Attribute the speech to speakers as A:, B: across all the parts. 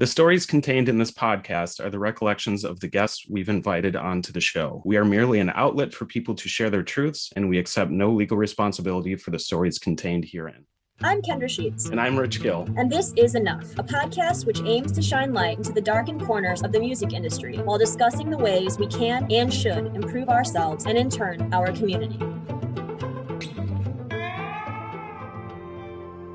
A: The stories contained in this podcast are the recollections of the guests we've invited onto the show. We are merely an outlet for people to share their truths, and we accept no legal responsibility for the stories contained herein.
B: I'm Kendra Sheets.
A: And I'm Rich Gill.
B: And this is Enough, a podcast which aims to shine light into the darkened corners of the music industry while discussing the ways we can and should improve ourselves and, in turn, our community.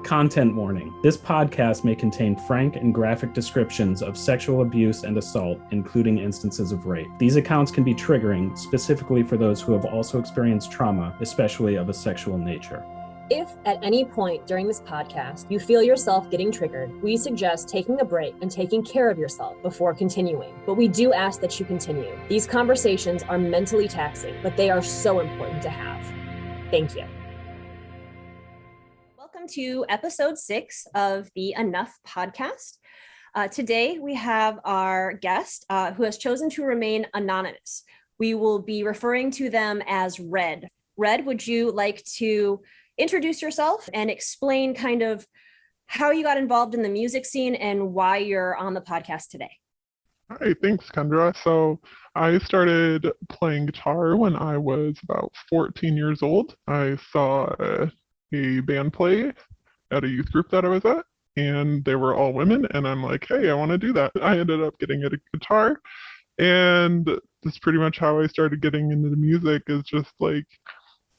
C: Content warning. This podcast may contain frank and graphic descriptions of sexual abuse and assault, including instances of rape. These accounts can be triggering, specifically for those who have also experienced trauma, especially of a sexual nature.
B: If at any point during this podcast you feel yourself getting triggered, we suggest taking a break and taking care of yourself before continuing. But we do ask that you continue. These conversations are mentally taxing, but they are so important to have. Thank you. Welcome to episode 6 of the Enough podcast. Today we have our guest who has chosen to remain anonymous. We will be referring to them as Red. Red, would you like to introduce yourself and explain kind of how you got involved in the music scene and why you're on the podcast today?
D: Hi, thanks, Kendra. So I started playing guitar when I was about 14 years old. I saw a band play at a youth group that I was at, and they were all women, and I'm like, hey, I want to do that. I ended up getting a guitar, and that's pretty much how I started getting into the music, is just like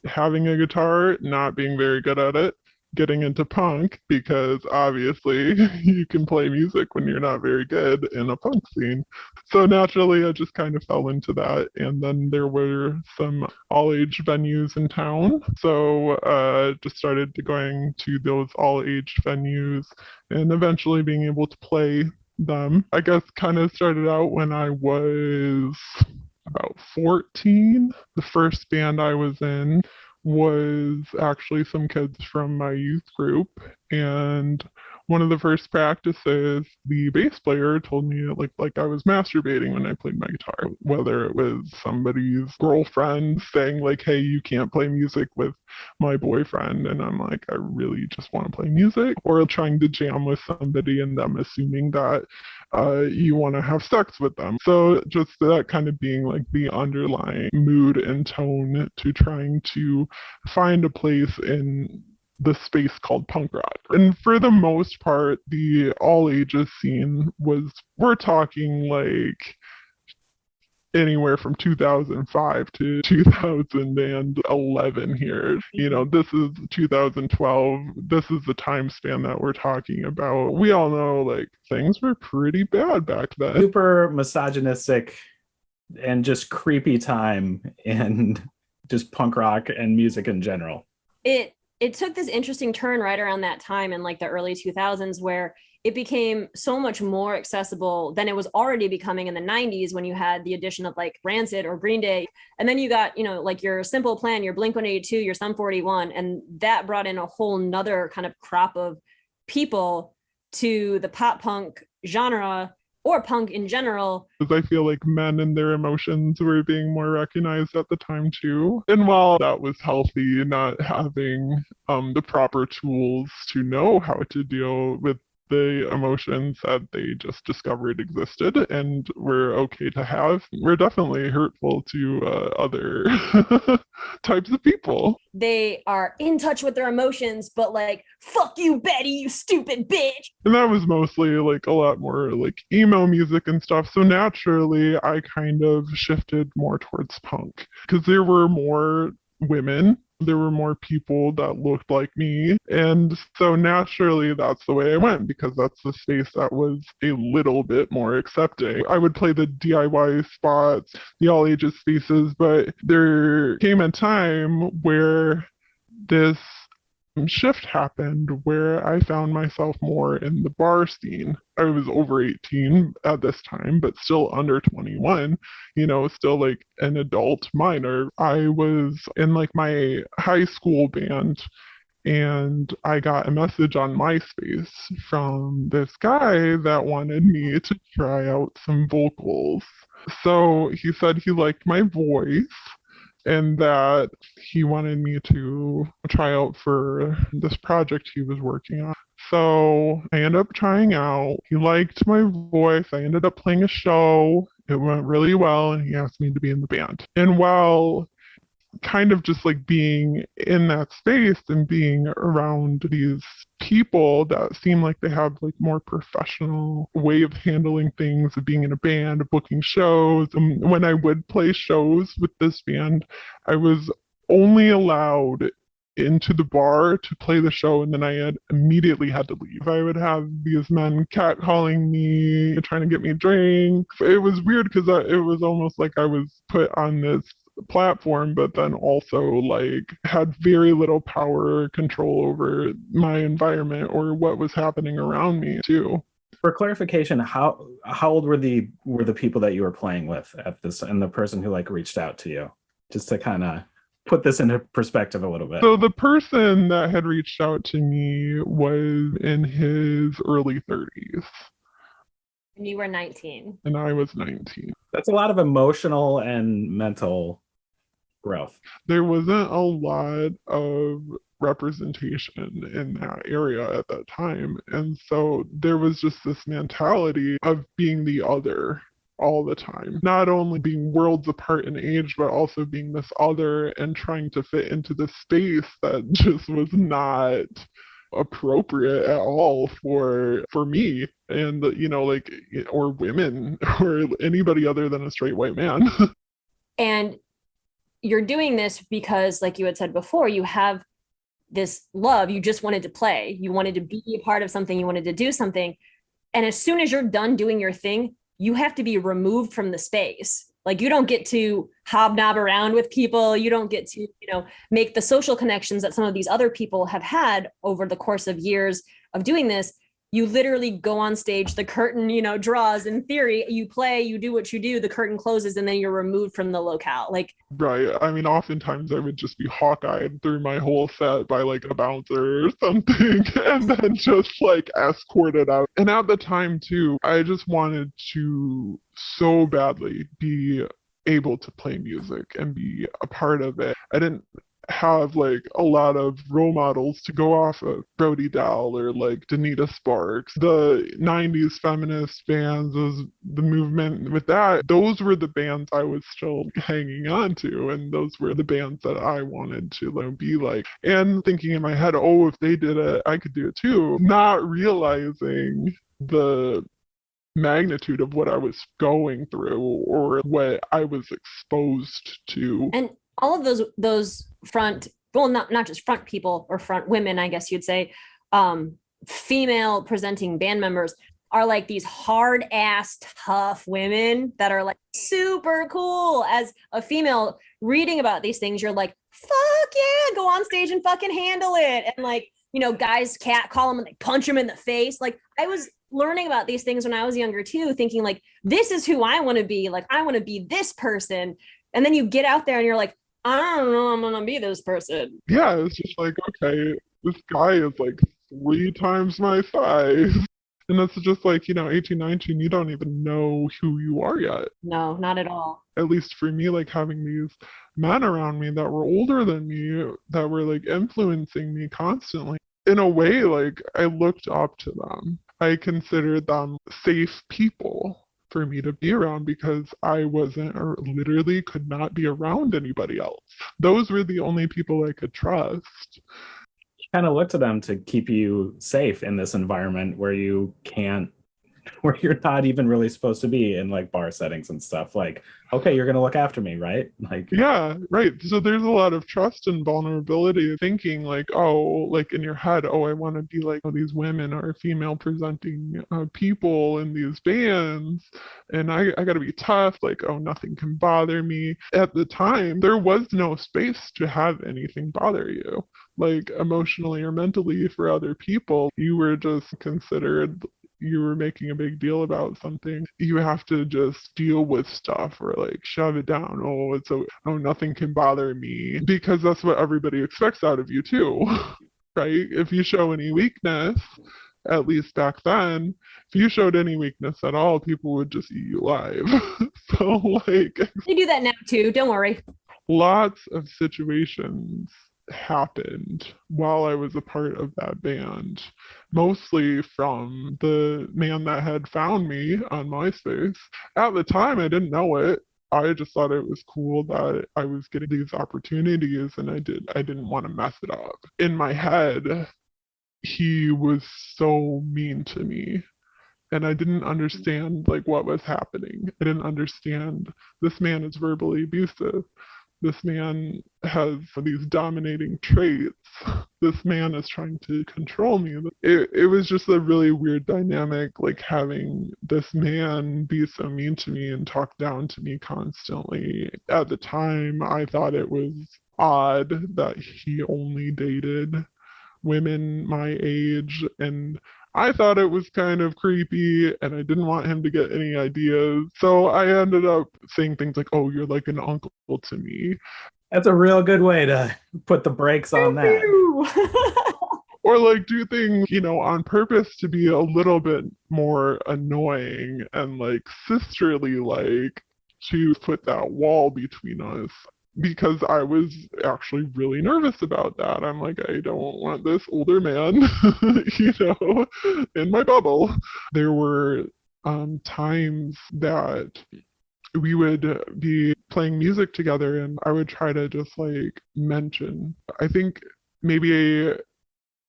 D: having a guitar, not being very good at it, getting into punk, because obviously you can play music when you're not very good in a punk scene. So naturally I just kind of fell into that, and then there were some all-age venues in town, so just started going to those all-age venues and eventually being able to play them. I guess kind of started out when I was about 14. The first band I was in was actually some kids from my youth group, and one of the first practices, the bass player told me like I was masturbating when I played my guitar, whether it was somebody's girlfriend saying like, hey, you can't play music with my boyfriend, and I'm like, I really just want to play music, or trying to jam with somebody and them assuming that you want to have sex with them. So just that kind of being like the underlying mood and tone to trying to find a place in the space called punk rock. And for the most part, the all ages scene we're talking like anywhere from 2005 to 2011 here. You know, this is 2012. This is the time span that we're talking about. We all know like things were pretty bad back then.
C: Super misogynistic and just creepy time in just punk rock and music in general.
B: It took this interesting turn right around that time in like the early 2000s where it became so much more accessible than it was already becoming in the 90s when you had the addition of like Rancid or Green Day. And then you got, you know, like your Simple Plan, your Blink-182, your Sum 41. And that brought in a whole nother kind of crop of people to the pop punk genre or punk in general.
D: I feel like men and their emotions were being more recognized at the time too. And while that was healthy, not having the proper tools to know how to deal with the emotions that they just discovered existed and were okay to have, were definitely hurtful to other types of people.
B: They are in touch with their emotions, but like, fuck you, Betty, you stupid bitch.
D: And that was mostly like a lot more like emo music and stuff. So naturally, I kind of shifted more towards punk because there were more women. There were more people that looked like me. And so naturally, that's the way I went, because that's the space that was a little bit more accepting. I would play the DIY spots, the all ages spaces, but there came a time where this shift happened where I found myself more in the bar scene. I was over 18 at this time, but still under 21, you know, still like an adult minor. I was in like my high school band, and I got a message on MySpace from this guy that wanted me to try out some vocals. So he said he liked my voice and that he wanted me to try out for this project he was working on. So I ended up trying out. He liked my voice. I ended up playing a show. It went really well, and he asked me to be in the band. And while kind of just like being in that space and being around these people that seem like they have like more professional way of handling things, of being in a band, of booking shows. And when I would play shows with this band, I was only allowed into the bar to play the show, and then I had immediately had to leave. I would have these men catcalling me, trying to get me drinks. It was weird because it was almost like I was put on this platform, but then also like had very little power or control over my environment or what was happening around me too.
C: For clarification, how old were the people that you were playing with at this, and the person who like reached out to you, just to kind of put this into perspective a little bit?
D: So the person that had reached out to me was in his early 30s.
B: And you were 19.
D: And I was 19.
C: That's a lot of emotional and mental growth.
D: There wasn't a lot of representation in that area at that time. And so there was just this mentality of being the other all the time, not only being worlds apart in age, but also being this other and trying to fit into the space that just was not appropriate at all for me, and like, or women, or anybody other than a straight white man.
B: And you're doing this because, like you had said before, you have this love. You just wanted to play. You wanted to be a part of something. You wanted to do something. And as soon as you're done doing your thing, you have to be removed from the space. Like, you don't get to hobnob around with people. You don't get to, make the social connections that some of these other people have had over the course of years of doing this. You literally go on stage, the curtain, draws. In theory, you play, you do what you do, the curtain closes, and then you're removed from the locale. Like,
D: right. I mean, oftentimes I would just be hawk-eyed through my whole set by like a bouncer or something, and then just like escorted out. And at the time too, I just wanted to so badly be able to play music and be a part of it. I didn't have like a lot of role models to go off of. Brody Dahl or like Danita Sparks, the 90s feminist bands, the movement with that, those were the bands I was still hanging on to, and those were the bands that I wanted to be like, and thinking in my head, oh, if they did it, I could do it too, not realizing the magnitude of what I was going through or what I was exposed to.
B: And all of those front, well, not just front people or front women, I guess you'd say, female presenting band members are like these hard ass tough women that are like super cool. As a female reading about these things, you're like, fuck yeah, go on stage and fucking handle it. And like, guys call them and they punch them in the face. Like, I was learning about these things when I was younger too, thinking like, this is who I want to be. Like, I want to be this person. And then you get out there and you're like, I don't know, I'm gonna be this person.
D: Yeah, it's just like, okay, this guy is like 3 times my size. And it's just like, 18, 19, you don't even know who you are yet.
B: No, not at all.
D: At least for me, like having these men around me that were older than me, that were like influencing me constantly. In a way, like I looked up to them. I considered them safe people for me to be around because I wasn't, or literally could not be around anybody else. Those were the only people I could trust.
C: You kind of look to them to keep you safe in this environment where you're not even really supposed to be, in like bar settings and stuff. Like, okay, you're gonna look after me, right? Like,
D: yeah, right. So there's a lot of trust and vulnerability, thinking like, oh, like in your head, oh, I want to be like these women or female presenting people in these bands, and I gotta be tough, like, oh, nothing can bother me. At the time, there was no space to have anything bother you, like emotionally or mentally. For other people, you were just considered, you were making a big deal about something, you have to just deal with stuff or like shove it down. Oh, nothing can bother me, because that's what everybody expects out of you too. Right? If you show any weakness, at least back then, if you showed any weakness at all, people would just eat you alive. So like,
B: they do that now too, don't worry.
D: Lots of situations happened while I was a part of that band, mostly from the man that had found me on MySpace. At the time, I didn't know it. I just thought it was cool that I was getting these opportunities, and I didn't want to mess it up. In my head, he was so mean to me, and I didn't understand like what was happening. I didn't understand this man is verbally abusive. This man has these dominating traits. This man is trying to control me. It was just a really weird dynamic, like having this man be so mean to me and talk down to me constantly. At the time, I thought it was odd that he only dated women my age, and I thought it was kind of creepy, and I didn't want him to get any ideas. So I ended up saying things like, "Oh, you're like an uncle to me."
C: That's a real good way to put the brakes on that.
D: Or like do things, on purpose to be a little bit more annoying and like sisterly, like to put that wall between us. Because I was actually really nervous about that. I'm like, I don't want this older man, in my bubble. There were times that we would be playing music together, and I would try to just like mention, I think maybe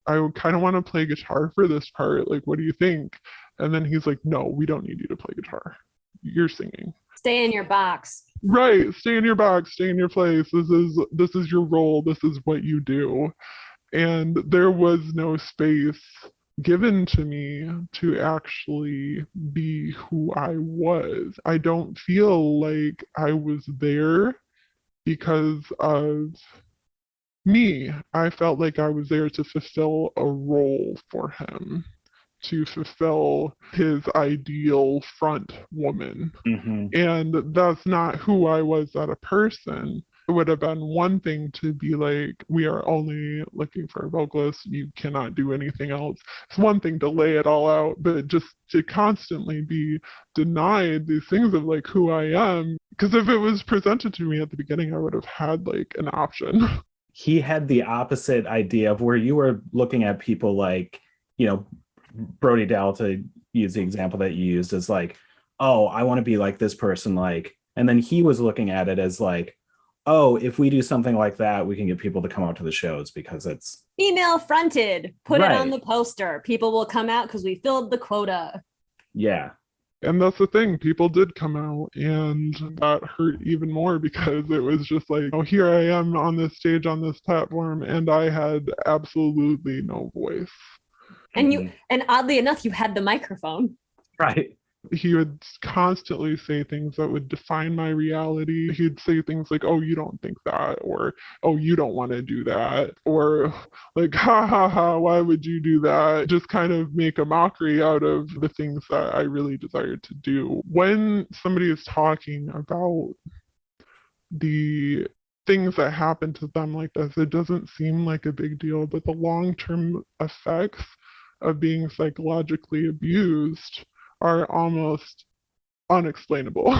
D: I would kind of want to play guitar for this part. Like, what do you think? And then he's like, no, we don't need you to play guitar. You're singing.
B: Stay in your box.
D: Right. Stay in your box, stay in your place. This is your role. This is what you do. And there was no space given to me to actually be who I was. I don't feel like I was there because of me. I felt like I was there to fulfill a role for him, to fulfill his ideal front woman.
C: Mm-hmm.
D: And that's not who I was as a person. It would have been one thing to be like, we are only looking for a vocalist, you cannot do anything else. It's one thing to lay it all out, but just to constantly be denied these things of like who I am. Because if it was presented to me at the beginning, I would have had like an option.
C: He had the opposite idea of where you were looking at people like, Brody Dell, to use the example that you used, as like, oh, I want to be like this person, like, and then he was looking at it as like, oh, if we do something like that, we can get people to come out to the shows because it's
B: female fronted. Put
C: right.
B: It on the poster. People will come out because we filled the quota.
C: Yeah.
D: And that's the thing, people did come out, and that hurt even more because it was just like, oh, here I am on this stage, on this platform, and I had absolutely no voice.
B: And and oddly enough, you had the microphone.
C: Right.
D: He would constantly say things that would define my reality. He'd say things like, oh, you don't think that, or oh, you don't want to do that, or like, ha ha ha, why would you do that? Just kind of make a mockery out of the things that I really desired to do. When somebody is talking about the things that happen to them like this, it doesn't seem like a big deal, but the long-term effects of being psychologically abused are almost unexplainable.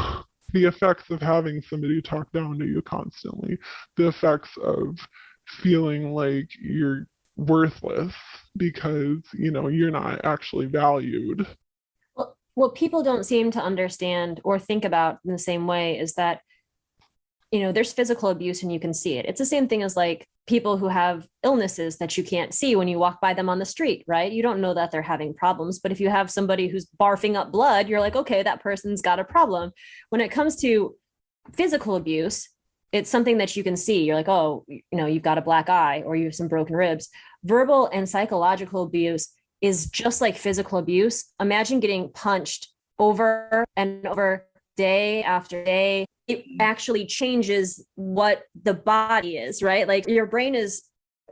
D: The effects of having somebody talk down to you constantly, the effects of feeling like you're worthless because, you're not actually valued.
B: Well, what people don't seem to understand or think about in the same way is that, there's physical abuse and you can see it. It's the same thing as like people who have illnesses that you can't see when you walk by them on the street, right? You don't know that they're having problems, but if you have somebody who's barfing up blood, you're like, okay, that person's got a problem. When it comes to physical abuse, it's something that you can see. You're like, oh, you've got a black eye or you have some broken ribs. Verbal and psychological abuse is just like physical abuse. Imagine getting punched over and over, day after day. It actually changes what the body is, right? Like your brain is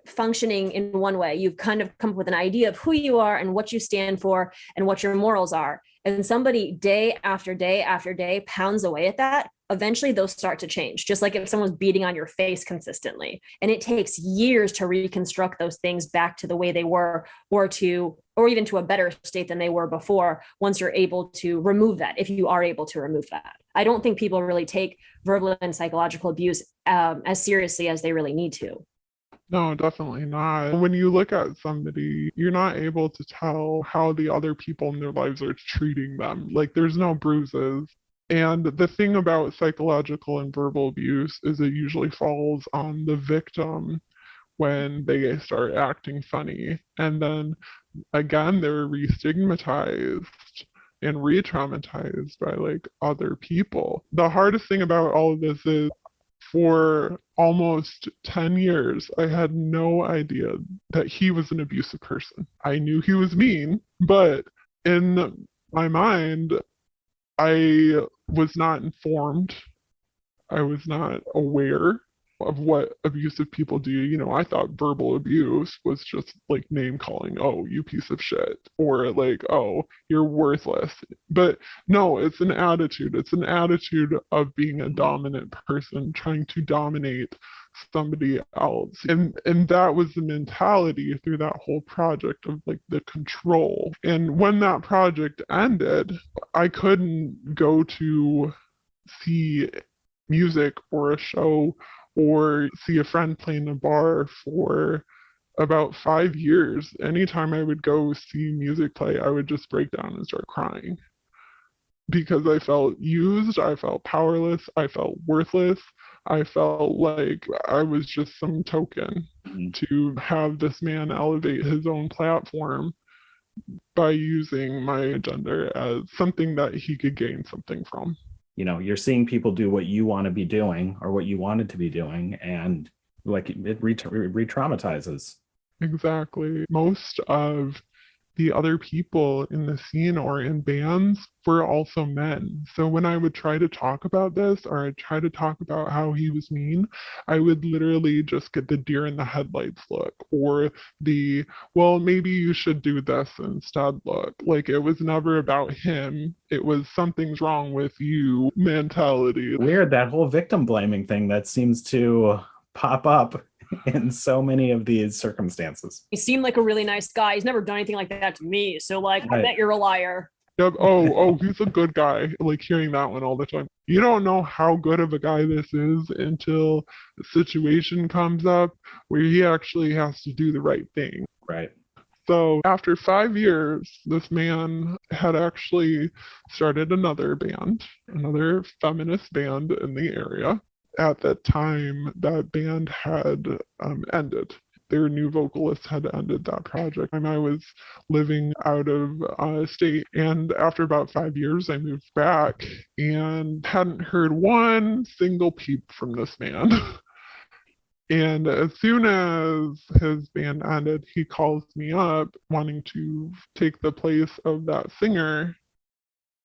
B: functioning in one way. You've kind of come up with an idea of who you are and what you stand for and what your morals are. And somebody day after day after day pounds away at that, eventually those start to change. Just like if someone's beating on your face consistently. And it takes years to reconstruct those things back to the way they were, or even to a better state than they were before, once you're able to remove that, if you are able to remove that. I don't think people really take verbal and psychological abuse as seriously as they really need to.
D: No, definitely not. When you look at somebody, you're not able to tell how the other people in their lives are treating them. Like, there's no bruises. And the thing about psychological and verbal abuse is it usually falls on the victim when they start acting funny. And then again, they're re stigmatized and re traumatized by like other people. The hardest thing about all of this is for almost 10 years, I had no idea that he was an abusive person. I knew he was mean, but in my mind, I was not informed. I was not aware of what abusive people do. You know, I thought verbal abuse was just like name calling, oh, you piece of shit, or like, oh, you're worthless. But no, it's an attitude. It's an attitude of being a dominant person trying to dominate somebody else. And that was the mentality through that whole project of like the control. And when that project ended, I couldn't go to see music or a show or see a friend play in a bar for about 5 years. Anytime I would go see music play, I would just break down and start crying because I felt used, I felt powerless, I felt worthless. I felt like I was just some token to have this man elevate his own platform by using my gender as something that he could gain something from.
C: You know, you're seeing people do what you want to be doing or what you wanted to be doing, and like it re-traumatizes.
D: Exactly. Most of the other people in the scene or in bands were also men. So when I would try to talk about this or I'd try to talk about how he was mean, I would literally just get the deer in the headlights look or the, well, maybe you should do this instead look. Like it was never about him. It was something's wrong with you mentality.
C: Weird, that whole victim blaming thing that seems to pop up in so many of these circumstances.
B: He seemed like a really nice guy. He's never done anything like that to me. So like, I bet you're a liar.
D: Yep. Oh, he's a good guy. Like hearing that one all the time. You don't know how good of a guy this is until the situation comes up where he actually has to do the right thing.
C: Right.
D: So after 5 years, this man had actually started another band, another feminist band in the area. At that time, that band had ended. Their new vocalist had ended that project. I was living out of state, and after about 5 years, I moved back and hadn't heard one single peep from this man. And as soon as his band ended, he calls me up wanting to take the place of that singer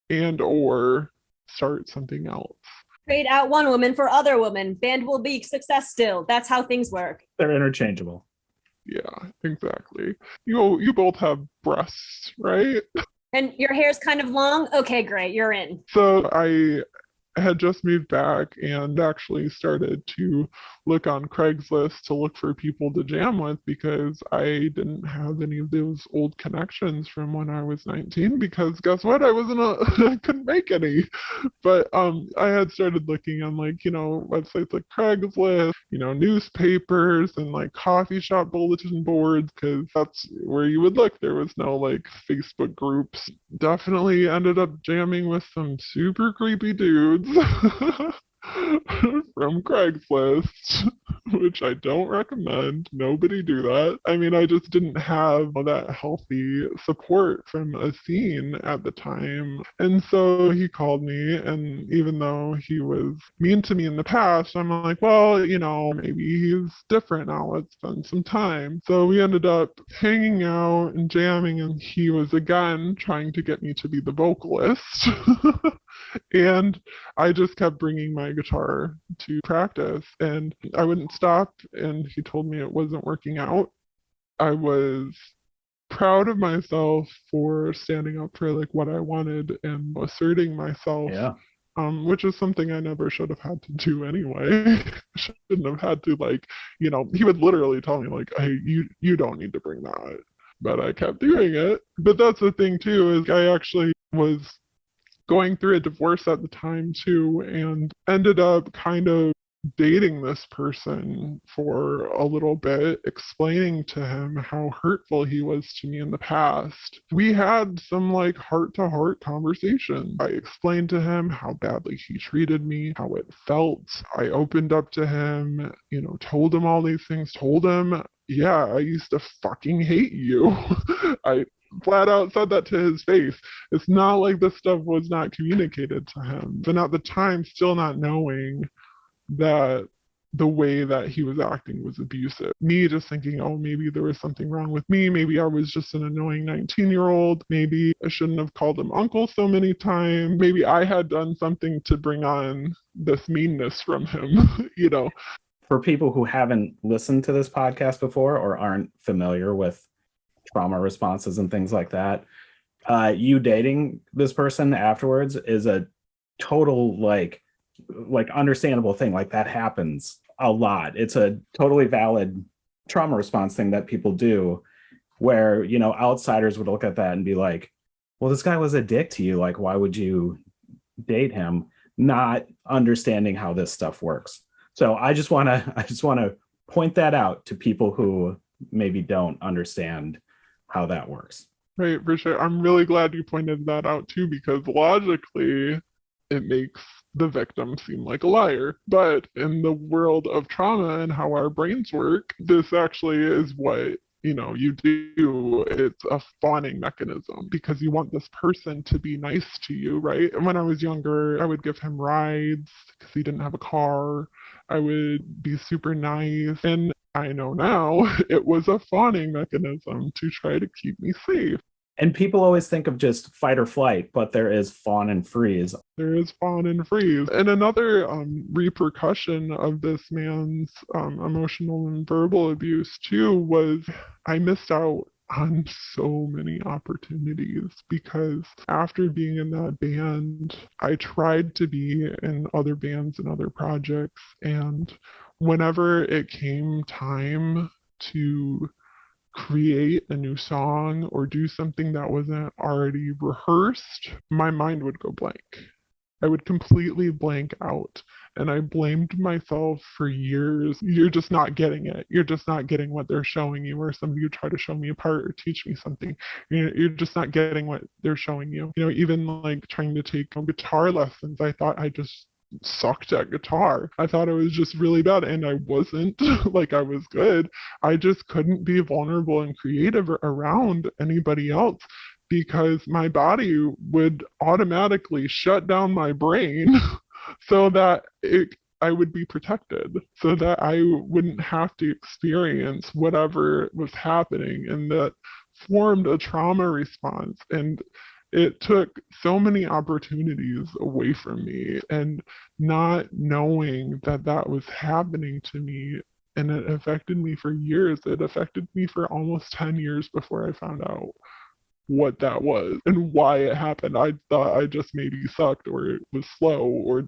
D: and or start something else.
B: Trade out one woman for other woman. Band will be success still. That's how things work.
C: They're interchangeable.
D: Yeah, exactly. You both have breasts, right?
B: And your hair's kind of long? Okay, great. You're in.
D: So I had just moved back and actually started to look on Craigslist to look for people to jam with because I didn't have any of those old connections from when I was 19 because guess what? I couldn't make any. But I had started looking on like, websites like Craigslist, newspapers and like coffee shop bulletin boards because that's where you would look. There was no like Facebook groups. Definitely ended up jamming with some super creepy dudes from Craigslist, which I don't recommend. Nobody do that. I mean, I just didn't have that healthy support from a scene at the time. And so he called me, and even though he was mean to me in the past, I'm like, well, maybe he's different now. Let's spend some time. So we ended up hanging out and jamming, and he was again trying to get me to be the vocalist. And I just kept bringing my guitar to practice and I wouldn't stop. And he told me it wasn't working out. I was proud of myself for standing up for like what I wanted and asserting myself.
C: Yeah.
D: Which is something I never should have had to do anyway. Shouldn't have had to he would literally tell me like, hey, you don't need to bring that. But I kept doing it. But that's the thing too, is I actually was going through a divorce at the time too and ended up kind of dating this person for a little bit, explaining to him how hurtful he was to me in the past. We had some like heart to heart conversation. I explained to him how badly he treated me, how it felt. I opened up to him, told him all these things, told him, yeah, I used to fucking hate you. I flat out said that to his face. It's not like this stuff was not communicated to him. And at the time, still not knowing that the way that he was acting was abusive. Me just thinking, oh, maybe there was something wrong with me. Maybe I was just an annoying 19-year-old. Maybe I shouldn't have called him uncle so many times. Maybe I had done something to bring on this meanness from him,
C: For people who haven't listened to this podcast before or aren't familiar with trauma responses and things like that, you dating this person afterwards is a total like understandable thing. Like that happens a lot. It's a totally valid trauma response thing that people do, where outsiders would look at that and be like, well, this guy was a dick to you, like why would you date him, not understanding how this stuff works. So I just want to point that out to people who maybe don't understand how that works.
D: Right, for sure. I'm really glad you pointed that out too, because logically it makes the victim seem like a liar. But in the world of trauma and how our brains work, this actually is what you do. It's a fawning mechanism because you want this person to be nice to you, right? And when I was younger, I would give him rides because he didn't have a car. I would be super nice. And I know now it was a fawning mechanism to try to keep me safe.
C: And people always think of just fight or flight, but there is fawn and freeze.
D: There is fawn and freeze. And another repercussion of this man's emotional and verbal abuse too was I missed out on so many opportunities because after being in that band, I tried to be in other bands and other projects. And whenever it came time to create a new song or do something that wasn't already rehearsed, my mind would go blank. I would completely blank out. And I blamed myself for years. You're just not getting it. You're just not getting what they're showing you, or some of you try to show me apart or teach me something. You're just not getting what they're showing you. Even like trying to take guitar lessons, I thought I just sucked at guitar. I thought I was just really bad, and I wasn't. Like I was good. I just couldn't be vulnerable and creative around anybody else because my body would automatically shut down my brain so that I would be protected, so that I wouldn't have to experience whatever was happening, and that formed a trauma response. And it took so many opportunities away from me, and not knowing that that was happening to me, and it affected me for years. It affected me for almost 10 years before I found out what that was and why it happened. I thought I just maybe sucked, or it was slow, or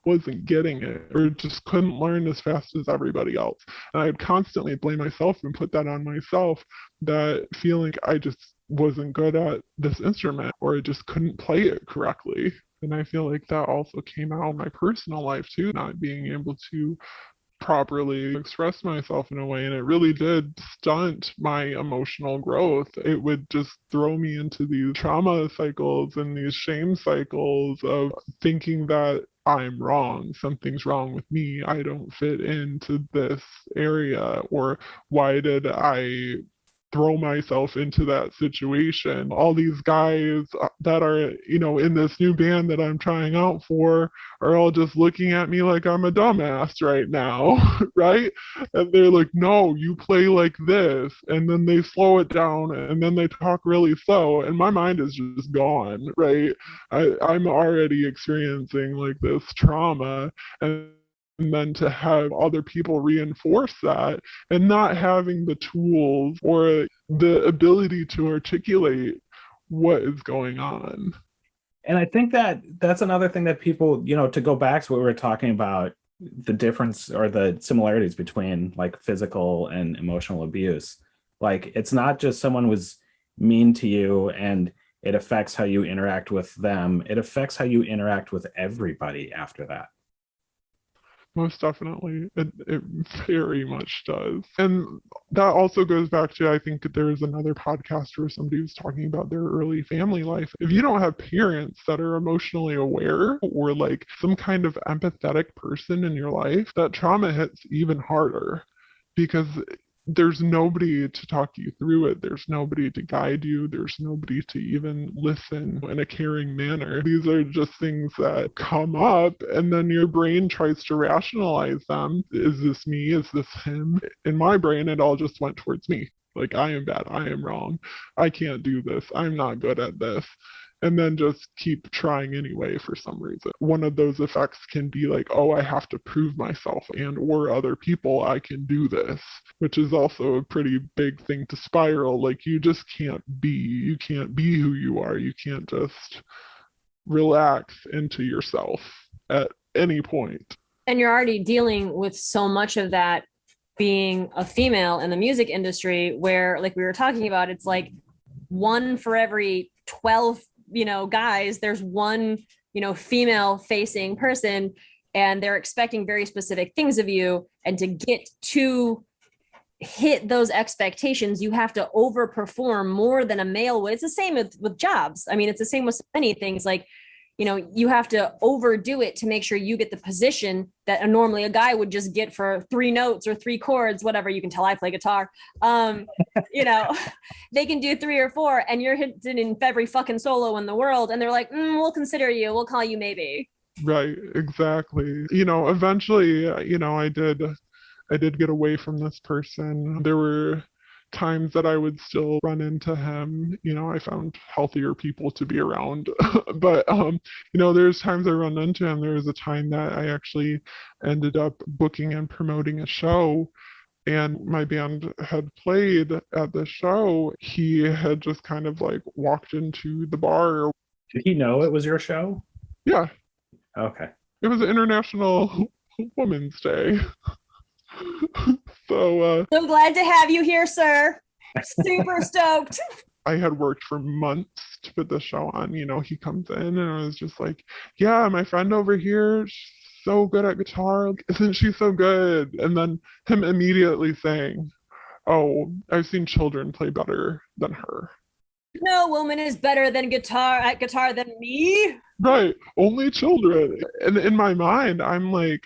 D: wasn't getting it, or just couldn't learn as fast as everybody else. And I'd constantly blame myself and put that on myself, that feeling I just wasn't good at this instrument, or I just couldn't play it correctly. And I feel like that also came out in my personal life too, not being able to properly express myself in a way, and it really did stunt my emotional growth. It would just throw me into these trauma cycles and these shame cycles of thinking that I'm wrong, something's wrong with me, I don't fit into this area, or why did I throw myself into that situation? All these guys that are, in this new band that I'm trying out for are all just looking at me like I'm a dumbass right now, right? And they're like, no, you play like this. And then they slow it down, and then they talk really slow. And my mind is just gone, right? I'm already experiencing like this trauma. And then to have other people reinforce that, and not having the tools or the ability to articulate what is going on.
C: And I think that's another thing that people, to go back to what we were talking about, the difference or the similarities between like physical and emotional abuse. Like it's not just someone was mean to you and it affects how you interact with them. It affects how you interact with everybody after that.
D: Most definitely. It very much does. And that also goes back to, I think there was another podcast where somebody was talking about their early family life. If you don't have parents that are emotionally aware or like some kind of empathetic person in your life, that trauma hits even harder because there's nobody to talk you through it. There's nobody to guide you. There's nobody to even listen in a caring manner. These are just things that come up, and then your brain tries to rationalize them. Is this me? Is this him? In my brain, it all just went towards me. Like, I am bad. I am wrong. I can't do this. I'm not good at this. And then just keep trying anyway for some reason. One of those effects can be like, oh, I have to prove myself and or other people I can do this, which is also a pretty big thing to spiral. Like, you just can't be. You can't be who you are. You can't just relax into yourself at any point.
B: And you're already dealing with so much of that being a female in the music industry, where, like we were talking about, it's like one for every 12 guys, there's one female facing person, and they're expecting very specific things of you, and to hit those expectations, you have to overperform more than a male would. It's the same with jobs. I mean, it's the same with so many things. Like, you have to overdo it to make sure you get the position that normally a guy would just get for 3 notes or 3 chords, whatever. You can tell I play guitar. They can do 3 or 4, and you're hitting in every fucking solo in the world, and they're like, we'll consider you. We'll call you maybe.
D: Right, exactly. Eventually, I did get away from this person. There were times that I would still run into him. I found healthier people to be around. But there's times I run into him. There was a time that I actually ended up booking and promoting a show, and my band had played at the show. He had just kind of like walked into the bar.
C: Did he know it was your show?
D: Yeah.
C: Okay.
D: It was International Women's Day. So
B: glad to have you here, sir. Super stoked.
D: I had worked for months to put the show on. He comes in and I was just like, yeah, my friend over here, she's so good at guitar. Isn't she so good? And then him immediately saying, oh, I've seen children play better than her.
B: No woman is better than at guitar than me.
D: Right. Only children. And in my mind, I'm like,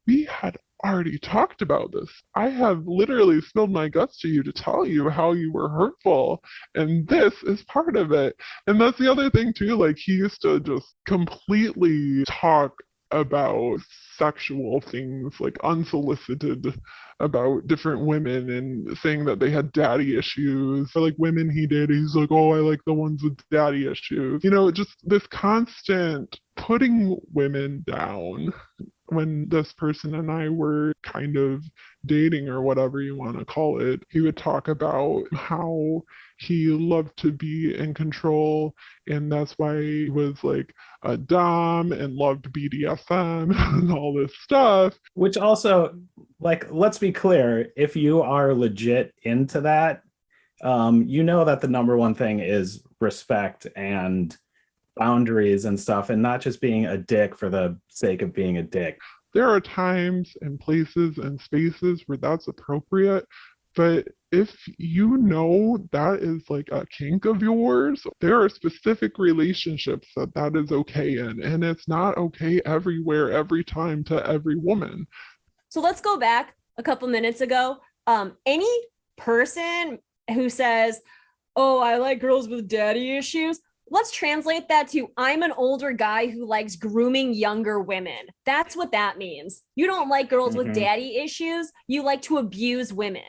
D: we had already talked about this. I have literally spilled my guts to you to tell you how you were hurtful, and this is part of it. And that's the other thing too, like, he used to just completely talk about sexual things, like unsolicited, about different women, and saying that they had daddy issues. For like women he dated, he's like, oh, I like the ones with daddy issues. Just this constant putting women down. When this person and I were kind of dating, or whatever you want to call it, he would talk about how he loved to be in control, and that's why he was like a dom and loved BDSM and all this stuff.
C: Which also, like, let's be clear, if you are legit into that, that the number one thing is respect and boundaries and stuff, and not just being a dick for the sake of being a dick.
D: There are times and places and spaces where that's appropriate, but if that is like a kink of yours, there are specific relationships that is okay in, and it's not okay everywhere, every time, to every woman.
B: So let's go back a couple minutes ago. Any person who says, oh, I like girls with daddy issues, let's translate that to, I'm an older guy who likes grooming younger women. That's what that means. You don't like girls with daddy issues. You like to abuse women.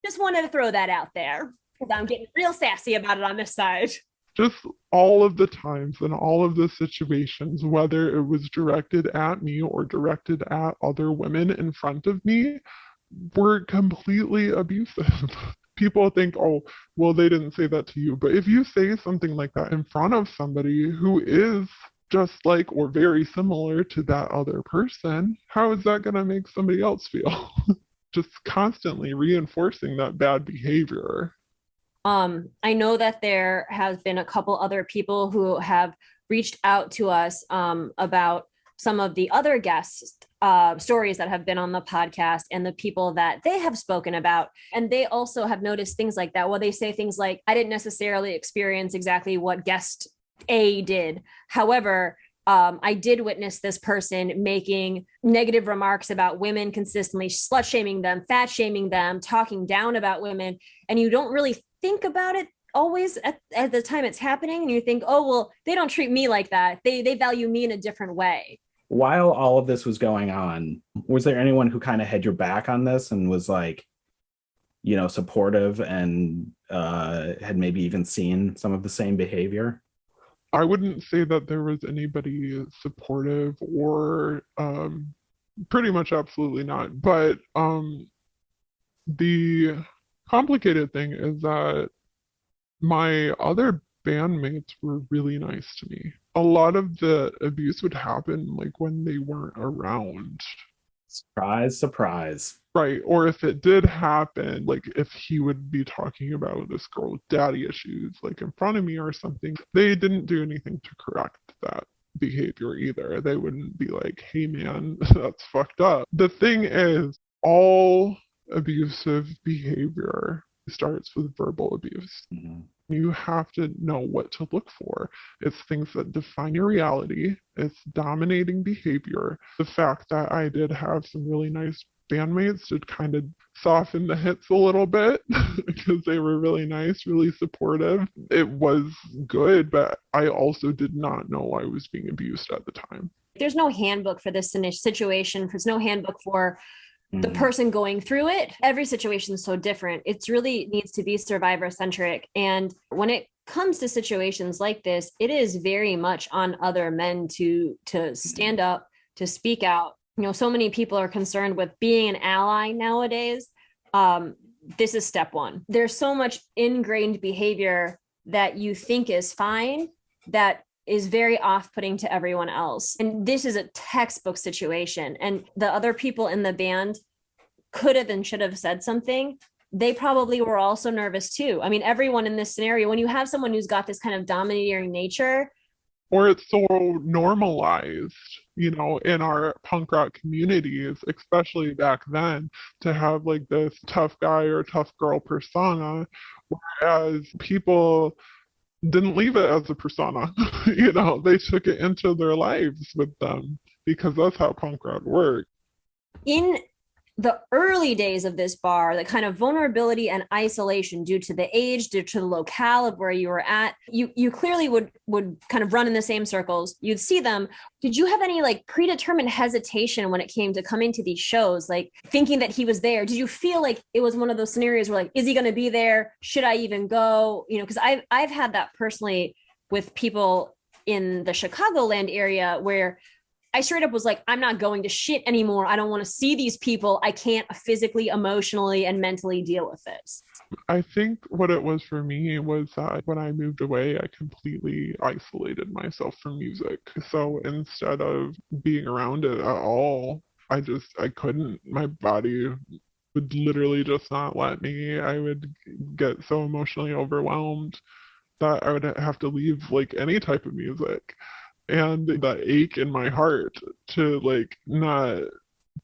B: Just wanted to throw that out there because I'm getting real sassy about it on this side.
D: Just all of the times and all of the situations, whether it was directed at me or directed at other women in front of me, were completely abusive. People think, oh, well, they didn't say that to you. But if you say something like that in front of somebody who is just like or very similar to that other person, how is that going to make somebody else feel? Just constantly reinforcing that bad behavior.
B: I know that there has been a couple other people who have reached out to us about some of the other guests stories that have been on the podcast and the people that they have spoken about. And they also have noticed things like that. Well, they say things like, I didn't necessarily experience exactly what guest A did. However, I did witness this person making negative remarks about women consistently, slut shaming them, fat shaming them, talking down about women. And you don't really think about it always at the time it's happening. And you think, oh, well, they don't treat me like that. They value me in a different way.
C: While all of this was going on, was there anyone who kind of had your back on this and was like, you know, supportive and had maybe even seen some of the same behavior?
D: I wouldn't say that there was anybody supportive or pretty much absolutely not. But the complicated thing is that my other bandmates were really nice to me. A lot of the abuse would happen like when they weren't around.
C: Surprise, surprise.
D: Right. Or if it did happen, like if he would be talking about this girl with daddy issues, like in front of me or something, they didn't do anything to correct that behavior either. They wouldn't be like, hey man, that's fucked up. The thing is, all abusive behavior starts with verbal abuse.
C: Mm-hmm.
D: You have to know what to look for. It's things that define your reality. It's dominating behavior. The fact that I did have some really nice bandmates did kind of soften the hits a little bit because they were really nice, really supportive. It was good, but I also did not know I was being abused at the time.
B: There's no handbook for this situation. There's no handbook for the person going through it. Every situation is so different. It really needs to be survivor centric. And when it comes to situations like this, it is very much on other men to stand up, to speak out. You know, so many people are concerned with being an ally nowadays. This is step one. There's so much ingrained behavior that you think is fine that is very off-putting to everyone else. And this is a textbook situation. And the other people in the band could have and should have said something. They probably were also nervous too. I mean, everyone in this scenario, when you have someone who's got this kind of domineering nature,
D: or it's so normalized, you know, in our punk rock communities, especially back then, to have like this tough guy or tough girl persona, whereas people didn't leave it as a persona. You know, they took it into their lives with them because that's how punk rock worked.
B: In the early days of this bar, the kind of vulnerability and isolation due to the age, due to the locale of where you were at, you clearly would kind of run in the same circles. You'd see them. Did you have any like predetermined hesitation when it came to coming to these shows, like thinking that he was there? Did you feel like it was one of those scenarios where like, is he going to be there? Should I even go? You know, because I've had that personally with people in the Chicagoland area where I straight up was like, I'm not going to shit anymore. I don't want to see these people. I can't physically, emotionally, and mentally deal with this.
D: I think what it was for me was that when I moved away, I completely isolated myself from music. So instead of being around it at all, I couldn't. My body would literally just not let me. I would get so emotionally overwhelmed that I would have to leave like any type of music. And that ache in my heart to like not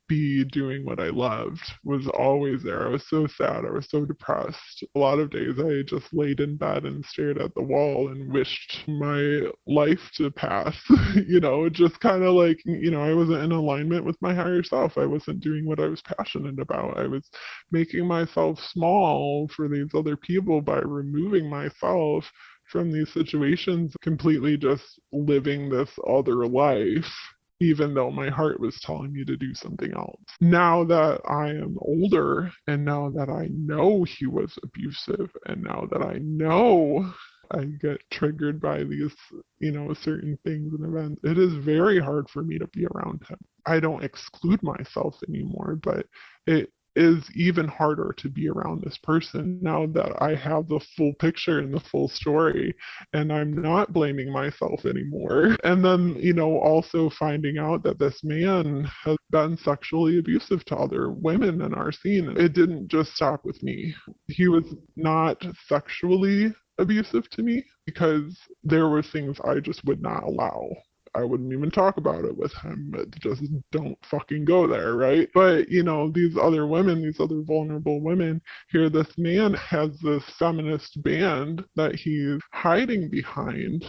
D: be doing what I loved was always there. I was so sad. I was so depressed. A lot of days I just laid in bed and stared at the wall and wished my life to pass. You know, just kind of like, you know, I wasn't in alignment with my higher self. I wasn't doing what I was passionate about. I was making myself small for these other people by removing myself from these situations, completely just living this other life, even though my heart was telling me to do something else. Now that I am older, and now that I know he was abusive, and now that I know I get triggered by these, you know, certain things and events, it is very hard for me to be around him. I don't exclude myself anymore, but it is even harder to be around this person now that I have the full picture and the full story, and I'm not blaming myself anymore. And then, you know, also finding out that this man has been sexually abusive to other women in our scene. It didn't just stop with me. He was not sexually abusive to me because there were things I just would not allow. I wouldn't even talk about it with him. Just don't fucking go there, right? But, these other women, these other vulnerable women, here this man has this feminist band that he's hiding behind.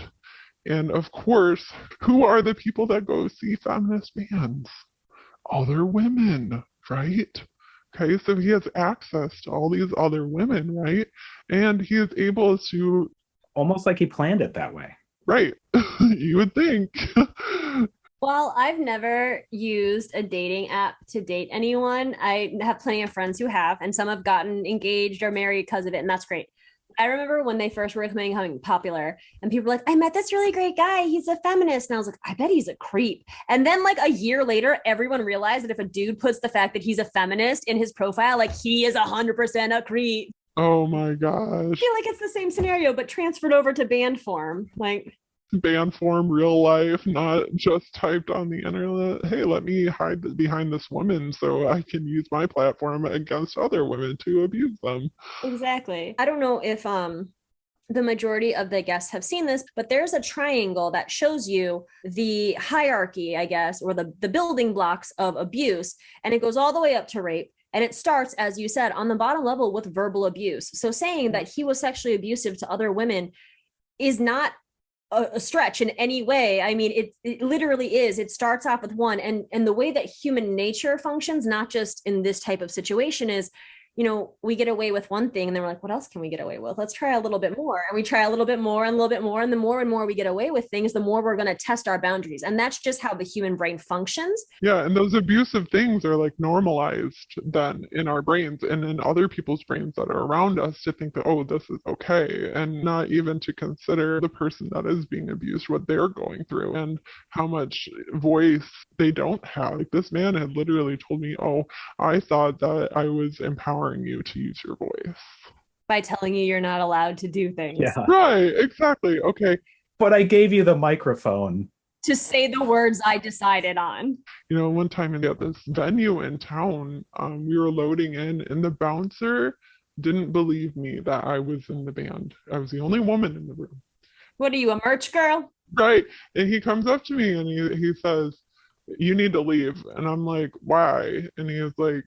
D: And of course, who are the people that go see feminist bands? Other women, right? Okay, so he has access to all these other women, right? And he is able to.
C: Almost like he planned it that way.
D: Right. You would think.
B: Well, I've never used a dating app to date anyone. I have plenty of friends who have, and some have gotten engaged or married because of it, and that's great. I remember when they first were becoming popular and people were like, I met this really great guy. He's a feminist. And I was like, I bet he's a creep. And then like a year later, everyone realized that if a dude puts the fact that he's a feminist in his profile, like he is 100% a creep.
D: Oh my gosh.
B: I feel like it's the same scenario, but transferred over to band form. Like
D: band form, real life, not just typed on the internet. Hey, let me hide behind this woman so I can use my platform against other women to abuse them.
B: Exactly. I don't know if the majority of the guests have seen this, but there's a triangle that shows you the hierarchy, I guess, or the building blocks of abuse, and it goes all the way up to rape. And it starts, as you said, on the bottom level with verbal abuse. So saying that he was sexually abusive to other women is not a stretch in any way. I mean, it literally is. It starts off with one, and the way that human nature functions, not just in this type of situation, is, we get away with one thing and then we're like, what else can we get away with? Let's try a little bit more. And we try a little bit more and a little bit more. And the more and more we get away with things, the more we're going to test our boundaries. And that's just how the human brain functions.
D: Yeah. And those abusive things are like normalized then in our brains and in other people's brains that are around us to think that, oh, this is okay. And not even to consider the person that is being abused, what they're going through and how much voice they don't have. Like this man had literally told me, oh, I thought that I was empowering you to use your voice
B: by telling you you're not allowed to do things.
C: Yeah.
D: Right, exactly. Okay.
C: But I gave you the microphone
B: to say the words I decided on.
D: One time at this venue in town, we were loading in and the bouncer didn't believe me that I was in the band. I was the only woman in the room.
B: What are you, a merch girl?
D: Right. And he comes up to me and he says, you need to leave. And I'm like, why? And he was like,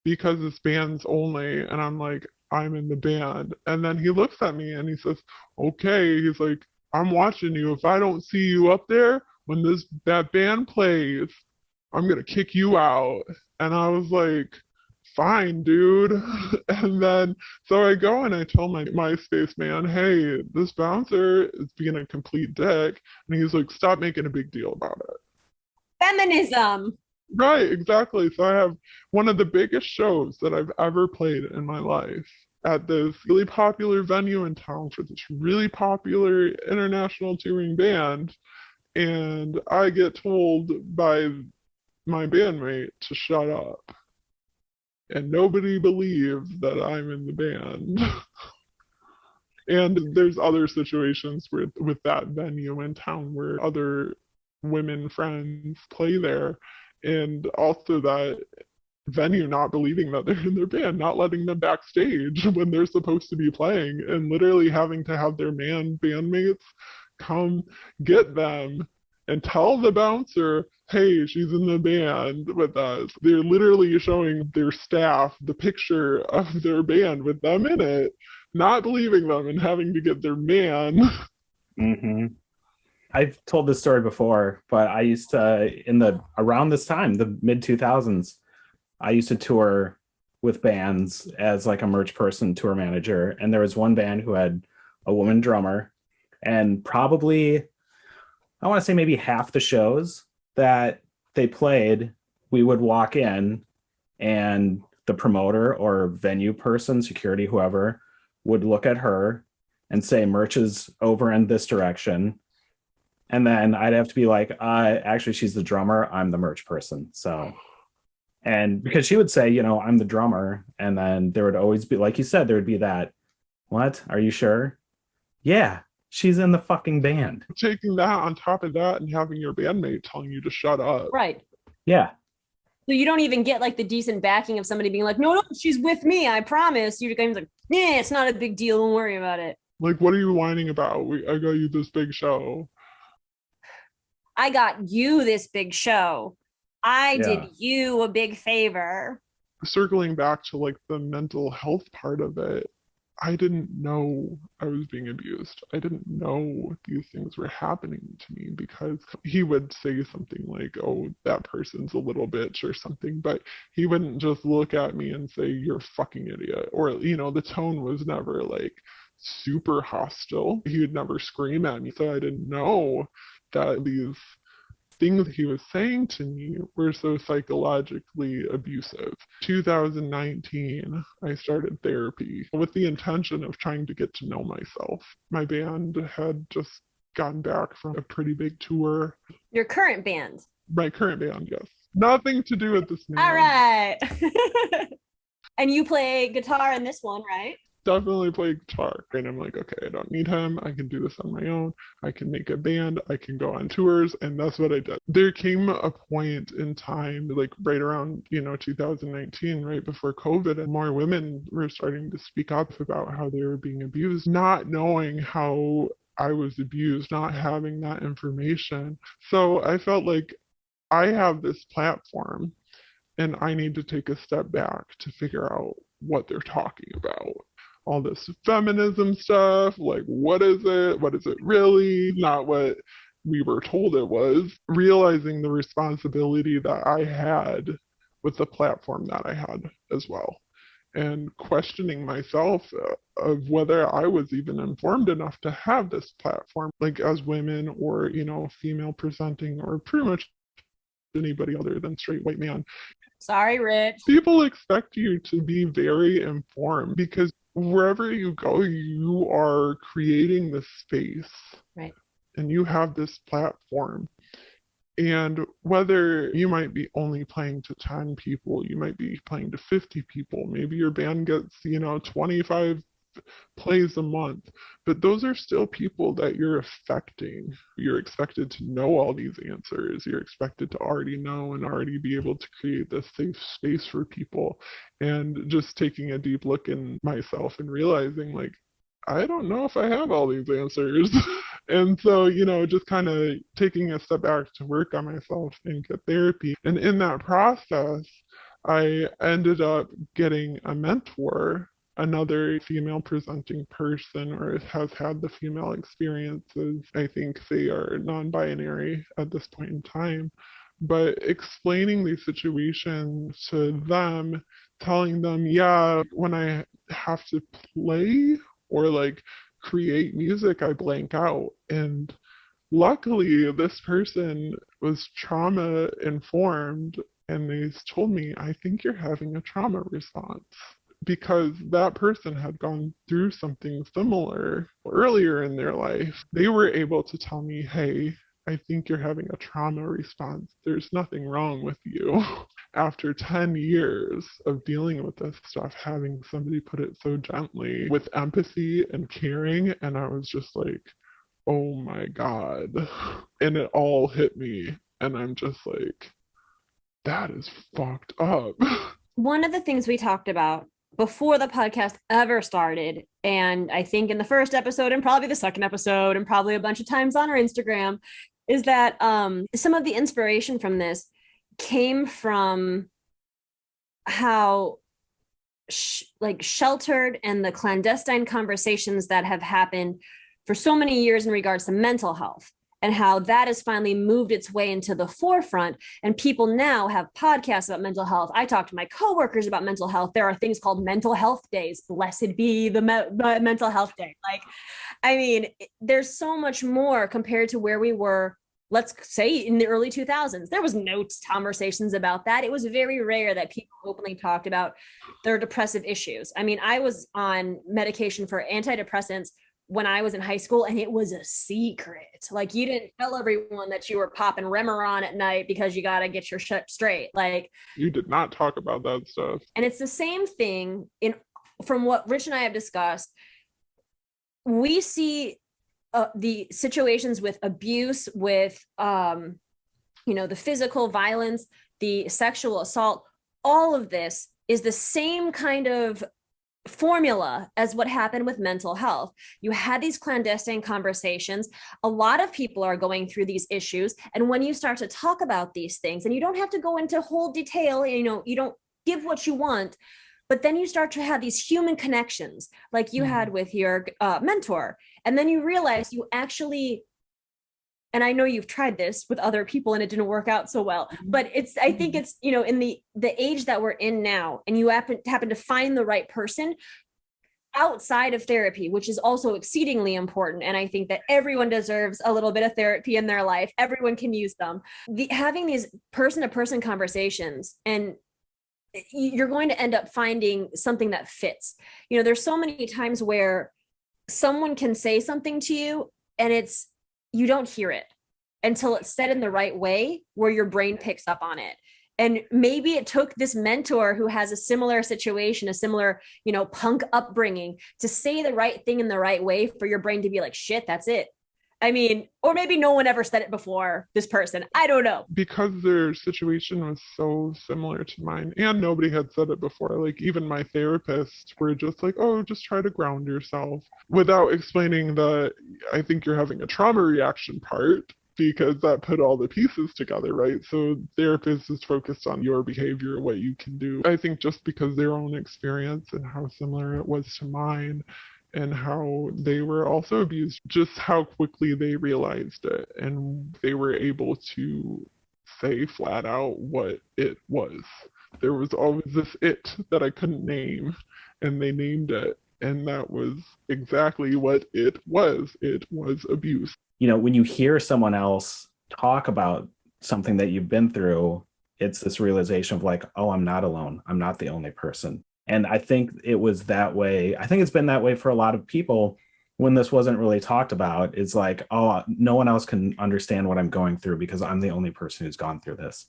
D: because it's bands only. And I'm like, I'm in the band. And then he looks at me and he says, okay. He's like, I'm watching you. If I don't see you up there when that band plays, I'm gonna kick you out. And I was like, fine, dude. And then so I go and I tell my MySpace man, hey, this bouncer is being a complete dick. And he's like, stop making a big deal about it.
B: Feminism.
D: Right, exactly. So I have one of the biggest shows that I've ever played in my life at this really popular venue in town for this really popular international touring band. And I get told by my bandmate to shut up. And nobody believes that I'm in the band. And there's other situations with that venue in town where other women friends play there. And also that venue not believing that they're in their band, not letting them backstage when they're supposed to be playing, and literally having to have their bandmates come get them and tell the bouncer, hey, she's in the band with us. They're literally showing their staff the picture of their band with them in it, not believing them and having to get their man.
C: Mm-hmm. I've told this story before, but I used to, around this time, the mid 2000s, I used to tour with bands as like a merch person, tour manager. And there was one band who had a woman drummer, and probably, I want to say maybe half the shows that they played, we would walk in and the promoter or venue person, security, whoever, would look at her and say, merch is over in this direction. And then I'd have to be like, actually, she's the drummer. I'm the merch person. So, and because she would say, I'm the drummer. And then there would always be, like you said, there would be that, what? Are you sure? Yeah, she's in the fucking band.
D: Taking that on top of that and having your bandmate telling you to shut up.
B: Right.
C: Yeah.
B: So you don't even get like the decent backing of somebody being like, no, she's with me. I promise. You're kind of like, yeah, it's not a big deal. Don't worry about it.
D: Like, what are you whining about? I got you this big show.
B: I got you this big show. I did you a big favor.
D: Circling back to like the mental health part of it, I didn't know I was being abused. I didn't know these things were happening to me because he would say something like, oh, that person's a little bitch or something, but he wouldn't just look at me and say, you're a fucking idiot. Or, you know, the tone was never like super hostile. He would never scream at me. So I didn't know that these things he was saying to me were so psychologically abusive. 2019, I started therapy with the intention of trying to get to know myself. My band had just gotten back from a pretty big tour.
B: Your current band?
D: My current band, yes. Nothing to do with this new
B: All
D: one.
B: right. And you play guitar in this one, right?
D: Definitely play guitar. And I'm like, okay, I don't need him. I can do this on my own. I can make a band. I can go on tours. And that's what I did. There came a point in time, like right around, 2019, right before COVID, and more women were starting to speak up about how they were being abused, not knowing how I was abused, not having that information. So I felt like I have this platform and I need to take a step back to figure out what they're talking about. All this feminism stuff, like what is it? What is it really? Not what we were told it was. Realizing the responsibility that I had with the platform that I had as well. And questioning myself of whether I was even informed enough to have this platform, like as women or, female presenting or pretty much anybody other than straight white man.
B: Sorry, Rich.
D: People expect you to be very informed because wherever you go, you are creating this space.
B: Right.
D: And you have this platform. And whether you might be only playing to 10 people, you might be playing to 50 people, maybe your band gets, 25 plays a month, but those are still people that you're affecting. You're expected to know all these answers. You're expected to already know and already be able to create this safe space for people. And just taking a deep look in myself and realizing, like, I don't know if I have all these answers. And so, just kind of taking a step back to work on myself and get therapy. And in that process, I ended up getting a mentor, another female presenting person, or has had the female experiences. I think they are non-binary at this point in time. But explaining these situations to them, telling them, yeah, when I have to play or like create music, I blank out. And luckily, this person was trauma informed, and they told me, I think you're having a trauma response. Because that person had gone through something similar earlier in their life. They were able to tell me, hey, I think you're having a trauma response. There's nothing wrong with you. After 10 years of dealing with this stuff, having somebody put it so gently with empathy and caring, and I was just like, oh my God. And it all hit me. And I'm just like, that is fucked up.
B: One of the things we talked about before the podcast ever started, and I think in the first episode and probably the second episode and probably a bunch of times on our Instagram, is that some of the inspiration from this came from how sheltered and the clandestine conversations that have happened for so many years in regards to mental health, and how that has finally moved its way into the forefront. And people now have podcasts about mental health. I talk to my coworkers about mental health. There are things called mental health days. Blessed be the mental health day. There's so much more compared to where we were, let's say in the early 2000s. There was no conversations about that. It was very rare that people openly talked about their depressive issues. I was on medication for antidepressants when I was in high school, and it was a secret. Like, you didn't tell everyone that you were popping Remeron at night because you got to get your shit straight. Like,
D: you did not talk about that stuff.
B: And it's the same thing from what Rich and I have discussed. We see the situations with abuse, with, the physical violence, the sexual assault, all of this is the same kind of formula as what happened with mental health. You had these clandestine conversations. A lot of people are going through these issues. And when you start to talk about these things, and you don't have to go into whole detail, you don't give what you want, but then you start to have these human connections like you had with your mentor. And then you realize you actually, and I know you've tried this with other people and it didn't work out so well, but I think it's, in the age that we're in now, and you happen to find the right person outside of therapy, which is also exceedingly important. And I think that everyone deserves a little bit of therapy in their life. Everyone can use them. Having these person-to-person conversations, and you're going to end up finding something that fits. There's so many times where someone can say something to you and you don't hear it until it's said in the right way where your brain picks up on it. And maybe it took this mentor who has a similar situation, a similar, punk upbringing, to say the right thing in the right way for your brain to be like, shit, that's it. I mean, or maybe no one ever said it before this person. I don't know.
D: Because their situation was so similar to mine, and nobody had said it before. Like, even my therapists were just like, oh, just try to ground yourself, without explaining that I think you're having a trauma reaction part, because that put all the pieces together, right? So therapist is focused on your behavior, what you can do. I think just because their own experience and how similar it was to mine, and how they were also abused, just how quickly they realized it, and they were able to say flat out what it was. There was always this it that I couldn't name, and they named it, and that was exactly what it was. It was abuse.
C: When you hear someone else talk about something that you've been through, it's this realization of like, oh, I'm not alone. I'm not the only person. And I think it was that way. I think it's been that way for a lot of people when this wasn't really talked about. It's like, oh, no one else can understand what I'm going through because I'm the only person who's gone through this,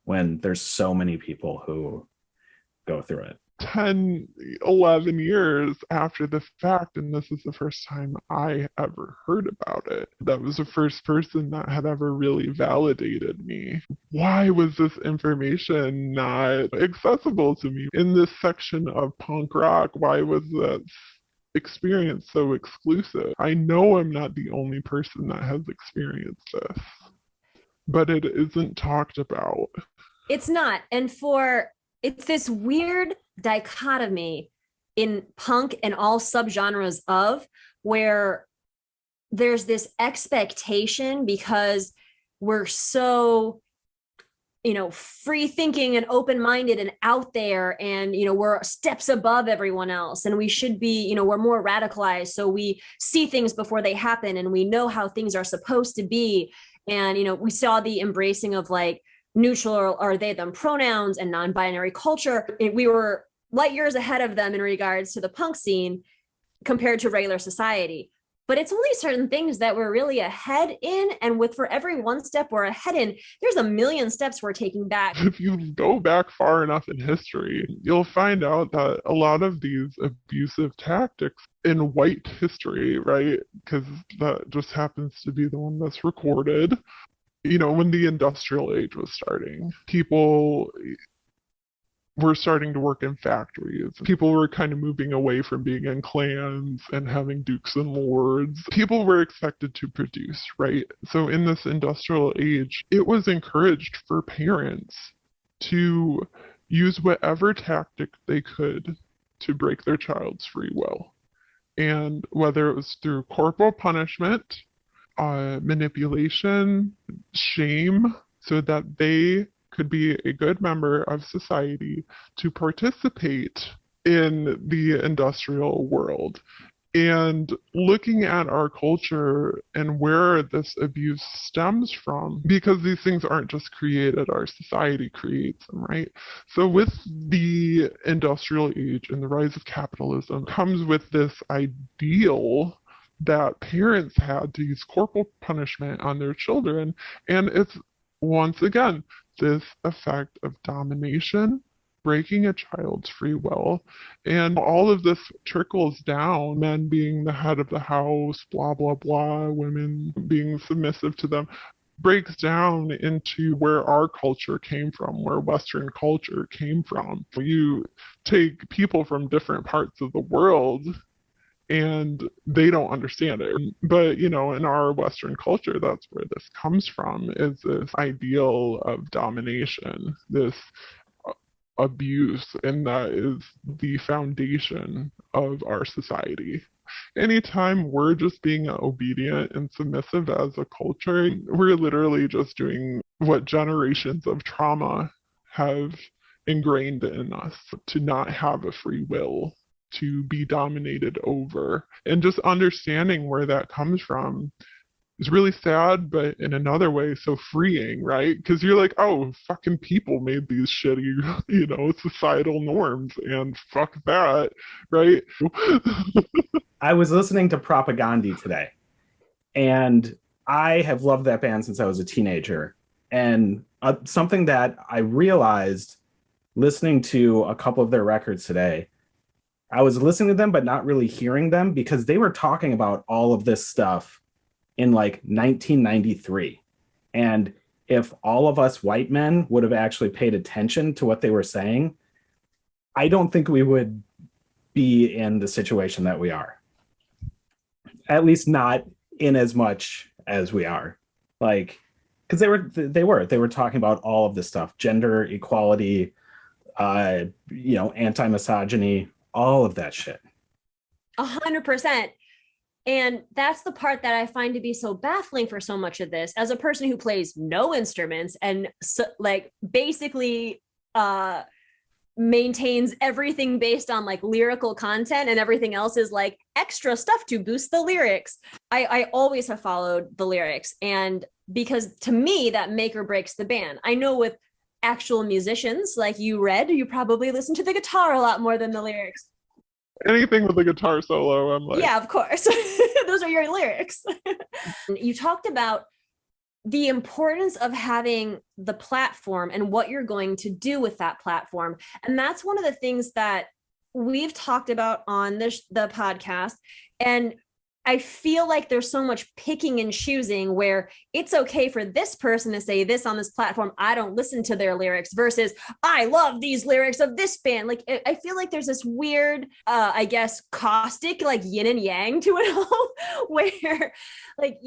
C: when there's so many people who go through it.
D: 10, 11 years after the fact, and this is the first time I ever heard about it. That was the first person that had ever really validated me. Why was this information not accessible to me in this section of punk rock? Why was that experience so exclusive? I know I'm not the only person that has experienced this, but it isn't talked about.
B: It's not. And it's this weird dichotomy in punk and all subgenres of, where there's this expectation, because we're so free thinking and open-minded and out there, and we're steps above everyone else, and we should be, we're more radicalized, so we see things before they happen, and we know how things are supposed to be. And we saw the embracing of like neutral or they them pronouns and non-binary culture. We were light years ahead of them in regards to the punk scene compared to regular society. But it's only certain things that we're really ahead in, and for every one step we're ahead in, there's a million steps we're taking back.
D: If you go back far enough in history, you'll find out that a lot of these abusive tactics in white history, right, because that just happens to be the one that's recorded, when the industrial age was starting, people were starting to work in factories. People were kind of moving away from being in clans and having dukes and lords. People were expected to produce, right? So in this industrial age, it was encouraged for parents to use whatever tactic they could to break their child's free will. And whether it was through corporal punishment, manipulation, shame, so that they could be a good member of society to participate in the industrial world. And looking at our culture and where this abuse stems from, because these things aren't just created, our society creates them, right? So with the industrial age and the rise of capitalism comes with this ideal that parents had to use corporal punishment on their children. And it's, once again, this effect of domination, breaking a child's free will, and all of this trickles down, men being the head of the house, blah, blah, blah, women being submissive to them. breaks down into where our culture came from, where Western culture came from. You take people from different parts of the world and they don't understand it. But, in our Western culture, that's where this comes from, is this ideal of domination, this abuse, and that is the foundation of our society. Anytime we're just being obedient and submissive as a culture, we're literally just doing what generations of trauma have ingrained in us, to not have a free will, to be dominated over. And just understanding where that comes from is really sad, but in another way, so freeing, right? Because you're like, oh, fucking people made these shitty, societal norms, and fuck that, right?
C: I was listening to Propaganda today, and I have loved that band since I was a teenager. And something that I realized listening to a couple of their records today, I was listening to them, but not really hearing them, because they were talking about all of this stuff in like 1993. And if all of us white men would have actually paid attention to what they were saying, I don't think we would be in the situation that we are. At least not in as much as we are. Like, because they were talking about all of this stuff: gender equality, anti-misogyny, all of that shit.
B: 100%. And that's the part that I find to be so baffling for so much of this, as a person who plays no instruments and basically maintains everything based on like lyrical content, and everything else is like extra stuff to boost the lyrics. I always have followed the lyrics, and because to me that make or breaks the band. I know with actual musicians like you probably listen to the guitar a lot more than the lyrics.
D: Anything with a guitar solo, I'm like,
B: yeah, of course. Those are your lyrics. You talked about the importance of having the platform and what you're going to do with that platform. And that's one of the things that we've talked about on the podcast. And I feel like there's so much picking and choosing, where it's okay for this person to say this on this platform, I don't listen to their lyrics, versus I love these lyrics of this band. Like, I feel like there's this weird, I guess, caustic, like yin and yang to it all, where like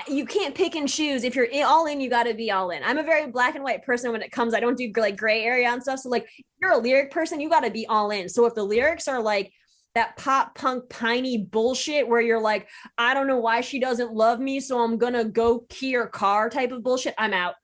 B: you can't pick and choose. If you're all in, you got to be all in. I'm a very black and white person when it comes. I don't do like gray area and stuff. So like, if you're a lyric person, you got to be all in. So if the lyrics are like that pop punk piney bullshit where you're like, I don't know why she doesn't love me, so I'm gonna go key her car type of bullshit, I'm out.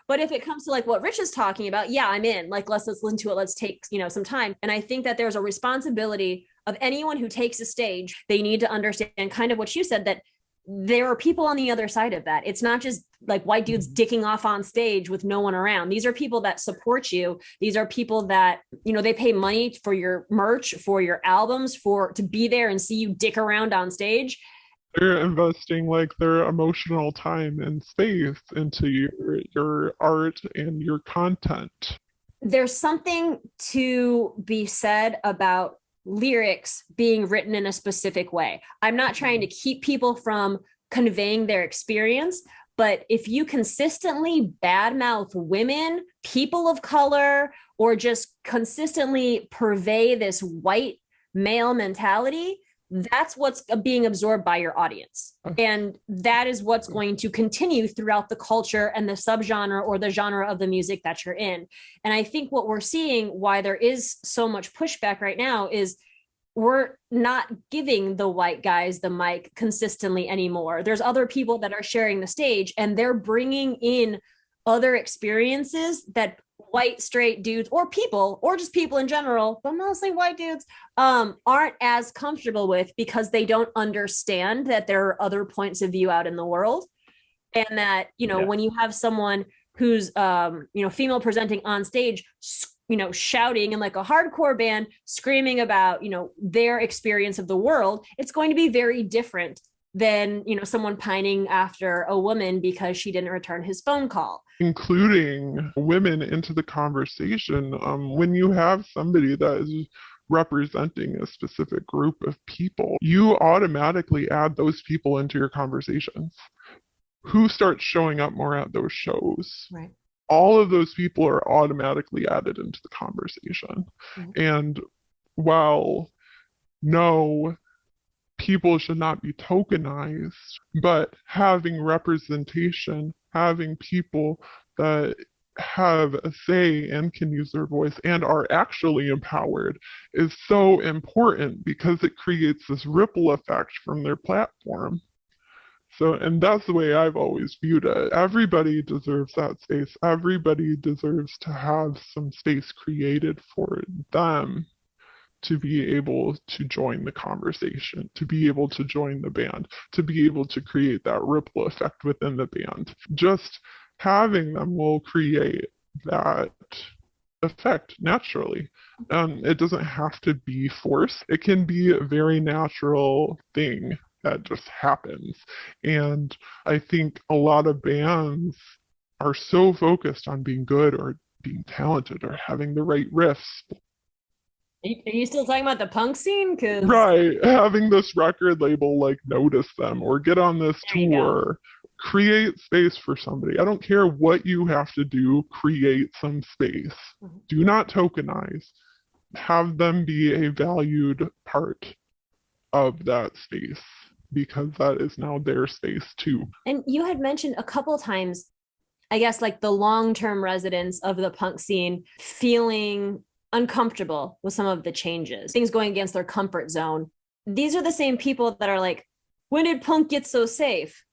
B: But if it comes to like what Rich is talking about, yeah, I'm in. Like, let's listen to it. Let's take, some time. And I think that there's a responsibility of anyone who takes a stage. They need to understand kind of what you said, that there are people on the other side of that. It's not just like white dudes dicking off on stage with no one around. These are people that support you. These are people that, they pay money for your merch, for your albums, to be there and see you dick around on stage.
D: They're investing like their emotional time and space into your art and your content.
B: There's something to be said about lyrics being written in a specific way. I'm not trying to keep people from conveying their experience, but if you consistently badmouth women, people of color, or just consistently purvey this white male mentality, that's what's being absorbed by your audience. And that is what's going to continue throughout the culture and the subgenre or the genre of the music that you're in. And I think what we're seeing, why there is so much pushback right now, is we're not giving the white guys the mic consistently anymore. There's other people that are sharing the stage, and they're bringing in other experiences that white straight dudes or people, or just people in general, but mostly white dudes, aren't as comfortable with, because they don't understand that there are other points of view out in the world. And that, when you have someone who's, female presenting on stage, shouting in like a hardcore band, screaming about, their experience of the world, it's going to be very different than, someone pining after a woman because she didn't return his phone call.
D: Including women into the conversation. When you have somebody that is representing a specific group of people, you automatically add those people into your conversations. who starts showing up more at those shows?
B: Right.
D: All of those people are automatically added into the conversation. And while no, people should not be tokenized, but having representation, having people that have a say and can use their voice and are actually empowered is so important because it creates this ripple effect from their platform. So, and that's the way I've always viewed it. Everybody deserves that space. Everybody deserves to have some space created for them to be able to join the conversation, to be able to join the band, to be able to create that ripple effect within the band. Just having them will create that effect naturally. It doesn't have to be force. It can be a very natural thing that just happens. And I think a lot of bands are so focused on being good or being talented or having the right riffs.
B: Are you still talking about the punk scene?
D: Right. Having this record label like notice them or get on this tour, create space for somebody. I don't care what you have to do, create some space. Do not tokenize. Have them be a valued part of that space, because that is now their space too.
B: And you had mentioned a couple times, I guess, like the long-term residents of the punk scene feeling uncomfortable with some of the changes, things going against their comfort zone. These are the same people that are like, when did punk get so safe?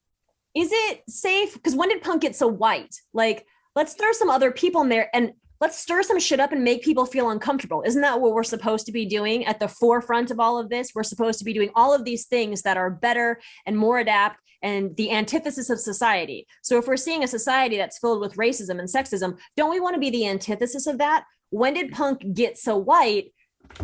B: Is it safe? Because when did punk get so white? Like, let's throw some other people in there and let's stir some shit up and make people feel uncomfortable. Isn't that what we're supposed to be doing at the forefront of all of this? We're supposed to be doing all of these things that are better and more adapt and the antithesis of society. So if we're seeing a society that's filled with racism and sexism, don't we want to be the antithesis of that? When did punk get so white?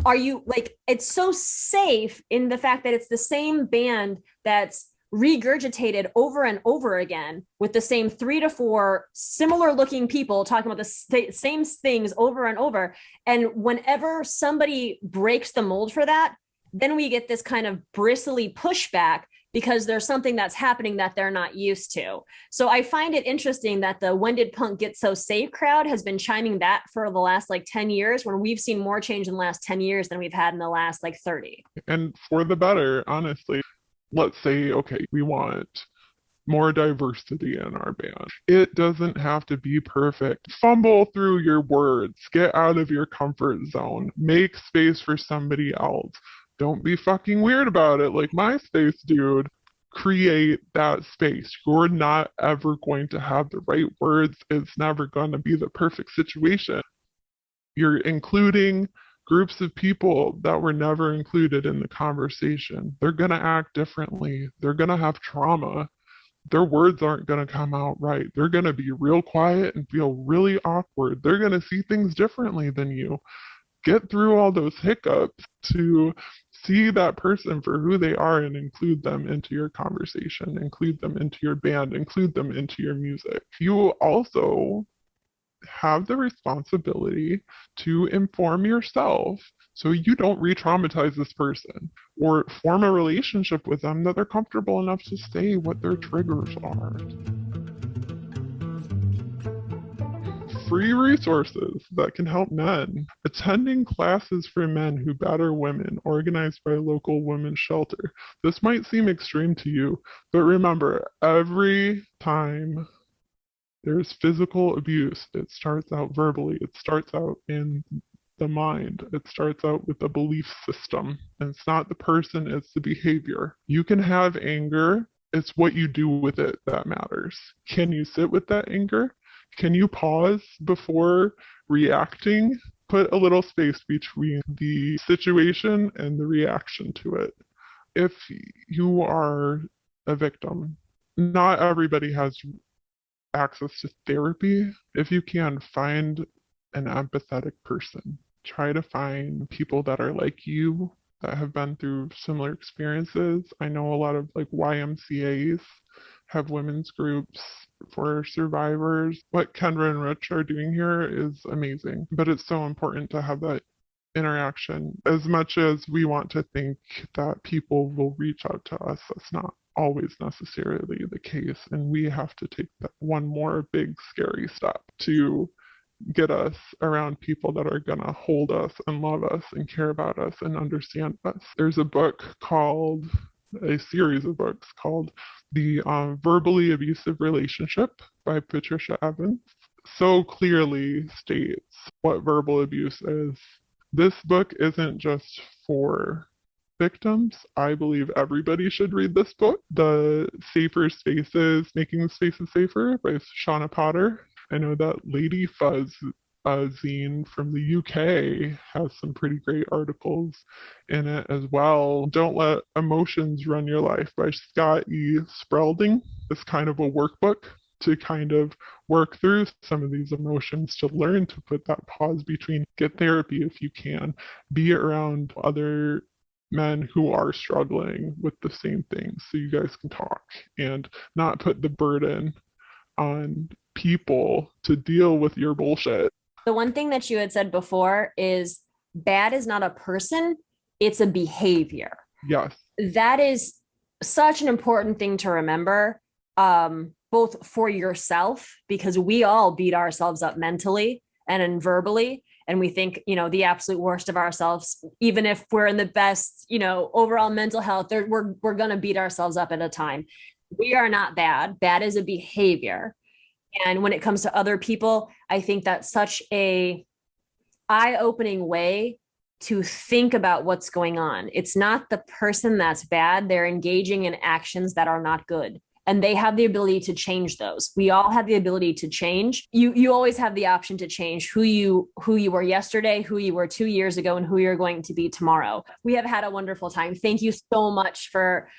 B: Are you like, it's so safe in the fact that it's the same band that's regurgitated over and over again with the same 3 to 4 similar looking people talking about the same things over and over. And whenever somebody breaks the mold for that, then we get this kind of bristly pushback because there's something that's happening that they're not used to. So I find it interesting that the when did punk get so safe crowd has been chiming that for the last like 10 years, when we've seen more change in the last 10 years than we've had in the last like 30.
D: And for the better, honestly. Let's say, okay, we want more diversity in our band. It doesn't have to be perfect. Fumble through your words. Get out of your comfort zone. Make space for somebody else. Don't be fucking weird about it like MySpace, dude. Create that space. You're not ever going to have the right words. It's never going to be the perfect situation. You're including groups of people that were never included in the conversation. They're going to act differently. They're going to have trauma. Their words aren't going to come out right. They're going to be real quiet and feel really awkward. They're going to see things differently than you. Get through all those hiccups to see that person for who they are and include them into your conversation, include them into your band, include them into your music. You also have the responsibility to inform yourself so you don't re-traumatize this person or form a relationship with them that they're comfortable enough to say what their triggers are. Free resources that can help men. Attending classes for men who batter women, organized by a local women's shelter. This might seem extreme to you, but remember, every time there's physical abuse, it starts out verbally. It starts out in the mind. It starts out with a belief system. And it's not the person, it's the behavior. You can have anger. It's what you do with it that matters. Can you sit with that anger? Can you pause before reacting? Put a little space between the situation and the reaction to it. If you are a victim, not everybody has access to therapy. If you can, find an empathetic person. Try to find people that are like you, that have been through similar experiences. I know a lot of like YMCAs have women's groups for survivors. What Kendra and Rich are doing here is amazing, but it's so important to have that interaction. As much as we want to think that people will reach out to us, that's not always necessarily the case. And we have to take that one more big, scary step to get us around people that are going to hold us and love us and care about us and understand us. There's a series of books called The Verbally Abusive Relationship by Patricia Evans. So clearly states what verbal abuse is. This book isn't just for victims. I believe everybody should read this book. The Safer Spaces, Making the Spaces Safer by Shawna Potter. I know that Lady Fuzz zine from the UK has some pretty great articles in it as well. Don't Let Emotions Run Your Life by Scott E. Spradlin. It's kind of a workbook to kind of work through some of these emotions, to learn to put that pause between. Get therapy if you can. Be around other men who are struggling with the same things so you guys can talk and not put the burden on people to deal with your bullshit.
B: The one thing that you had said before is bad is not a person, it's a behavior.
D: Yes.
B: That is such an important thing to remember, both for yourself, because we all beat ourselves up mentally and verbally. And we think, the absolute worst of ourselves, even if we're in the best, overall mental health, we're going to beat ourselves up at a time. We are not bad. Bad is a behavior. And when it comes to other people, I think that's such a eye-opening way to think about what's going on. It's not the person that's bad. They're engaging in actions that are not good. And they have the ability to change those. We all have the ability to change. You always have the option to change who you were yesterday, who you were 2 years ago, and who you're going to be tomorrow. We have had a wonderful time. Thank you so much for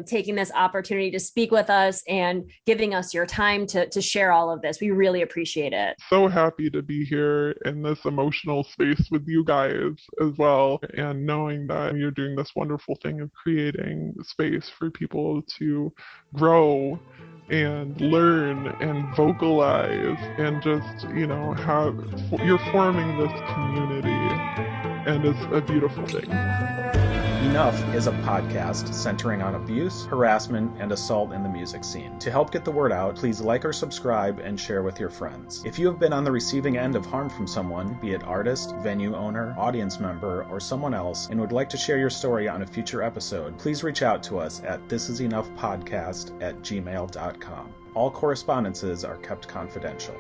B: taking this opportunity to speak with us and giving us your time to share all of this. We really appreciate it.
D: So happy to be here in this emotional space with you guys as well, and knowing that you're doing this wonderful thing of creating space for people to grow and learn and vocalize and just, you're forming this community, and it's a beautiful thing.
C: Enough is a podcast centering on abuse, harassment, and assault in the music scene. To help get the word out, please like or subscribe and share with your friends. If you have been on the receiving end of harm from someone, be it artist, venue owner, audience member, or someone else, and would like to share your story on a future episode, please reach out to us at thisisenoughpodcast@gmail.com. All correspondences are kept confidential.